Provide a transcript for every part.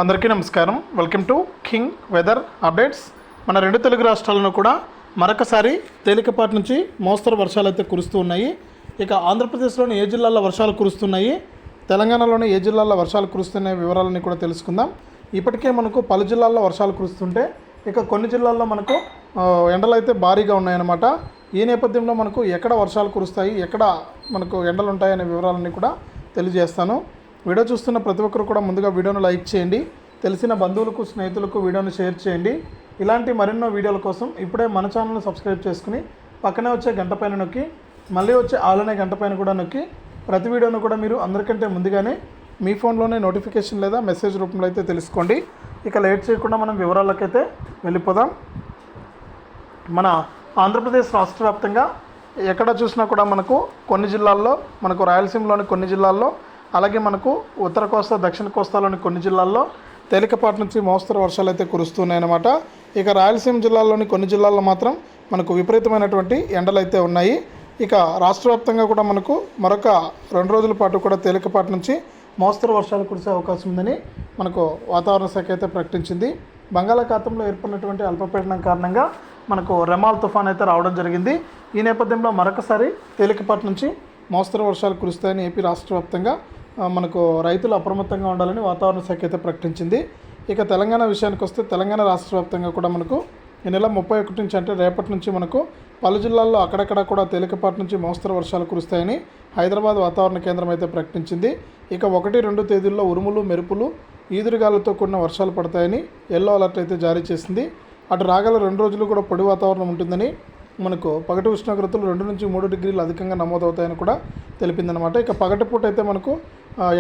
అందరికీ నమస్కారం. Welcome to king weather updates. మన రెండు తెలుగు రాష్ట్రాలను కూడా మరొకసారి తేలికపాటి నుంచి మోస్తరు వర్షాలు అయితే కురుస్తూ ఉన్నాయి. ఇక ఆంధ్రప్రదేశ్లోని ఏ జిల్లాల్లో వర్షాలు కురుస్తున్నాయి, తెలంగాణలోని ఏ జిల్లాల్లో వర్షాలు కురుస్తున్న వివరాలని కూడా తెలుసుకుందాం. ఇప్పటికే మనకు పలు జిల్లాల్లో వర్షాలు కురుస్తుంటే ఇక కొన్ని జిల్లాల్లో మనకు ఎండలు అయితే భారీగా ఉన్నాయన్నమాట. ఈ నేపథ్యంలో మనకు ఎక్కడ వర్షాలు కురుస్తాయి, ఎక్కడ మనకు ఎండలు ఉంటాయనే వివరాలన్నీ కూడా తెలియజేస్తాను. వీడియో చూస్తున్న ప్రతి ఒక్కరు కూడా ముందుగా వీడియోను లైక్ చేయండి, తెలిసిన బంధువులకు స్నేహితులకు వీడియోను షేర్ చేయండి. ఇలాంటి మరెన్నో వీడియోల కోసం ఇప్పుడే మన ఛానల్ని సబ్స్క్రైబ్ చేసుకుని పక్కనే వచ్చే గంట పైన నొక్కి మళ్ళీ వచ్చే ఆలనే గంట పైన కూడా నొక్కి ప్రతి వీడియోను కూడా మీరు అందరికంటే ముందుగానే మీ ఫోన్లోనే నోటిఫికేషన్ లేదా మెసేజ్ రూపంలో అయితే తెలుసుకోండి. ఇక లేట్ చేయకుండా మనం వివరాలకైతే వెళ్ళిపోదాం. మన ఆంధ్రప్రదేశ్ రాష్ట్ర వ్యాప్తంగా ఎక్కడ చూసినా కూడా మనకు కొన్ని జిల్లాల్లో, మనకు రాయలసీమలోని కొన్ని జిల్లాల్లో, అలాగే మనకు ఉత్తర కోస్తా దక్షిణ కోస్తాలోని కొన్ని జిల్లాల్లో తేలికపాటి నుంచి మోస్తరు వర్షాలు అయితే కురుస్తున్నాయన్నమాట. ఇక రాయలసీమ జిల్లాల్లోని కొన్ని జిల్లాల్లో మాత్రం మనకు విపరీతమైనటువంటి ఎండలు అయితే ఉన్నాయి. ఇక రాష్ట్ర వ్యాప్తంగా కూడా మనకు మరొక 2 రోజుల పాటు కూడా తేలికపాటి నుంచి మోస్తరు వర్షాలు కురిసే అవకాశం ఉందని మనకు వాతావరణ శాఖ అయితే ప్రకటించింది. బంగాళాఖాతంలో ఏర్పడినటువంటి అల్పపీడనం కారణంగా మనకు రెమాల్ తుఫాన్ అయితే రావడం జరిగింది. ఈ నేపథ్యంలో మరొకసారి తేలికపాటి నుంచి మోస్తరు వర్షాలు కురుస్తాయని ఏపీ రాష్ట్ర వ్యాప్తంగా మనకు రైతులు అప్రమత్తంగా ఉండాలని వాతావరణ శాఖ అయితే ప్రకటించింది. ఇక తెలంగాణ విషయానికి వస్తే తెలంగాణ రాష్ట్ర వ్యాప్తంగా కూడా మనకు ఈ నెల 31 నుంచి అంటే రేపటి నుంచి మనకు పలు జిల్లాల్లో అక్కడక్కడ కూడా తేలికపాటి నుంచి మోస్తరు వర్షాలు కురుస్తాయని హైదరాబాద్ వాతావరణ కేంద్రం అయితే ప్రకటించింది. ఇక 1-2 తేదీల్లో ఉరుములు, మెరుపులు, ఈదురుగాలతో కూడిన వర్షాలు పడతాయని ఎల్లో అలర్ట్ అయితే జారీ చేసింది. అటు రాగల 2 రోజులు కూడా పొడి వాతావరణం ఉంటుందని, మనకు పగటి ఉష్ణోగ్రతలు 2 నుంచి 3 డిగ్రీలు అధికంగా నమోదవుతాయని కూడా తెలిపిందనమాట. ఇక పగటిపూట అయితే మనకు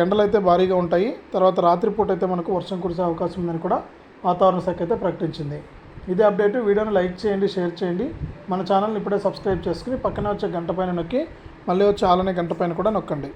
ఎండలు అయితే భారీగా ఉంటాయి, తర్వాత రాత్రిపూట అయితే మనకు వర్షం కురిసే అవకాశం ఉందని కూడా వాతావరణ శాఖ అయితే ప్రకటించింది. ఇదే అప్డేట్. వీడియోని లైక్ చేయండి, షేర్ చేయండి. మన ఛానల్ని ఇప్పుడే సబ్స్క్రైబ్ చేసుకుని పక్కనే వచ్చే గంట పైన నొక్కి మళ్ళీ వచ్చే ఆలనే గంట పైన కూడా నొక్కండి.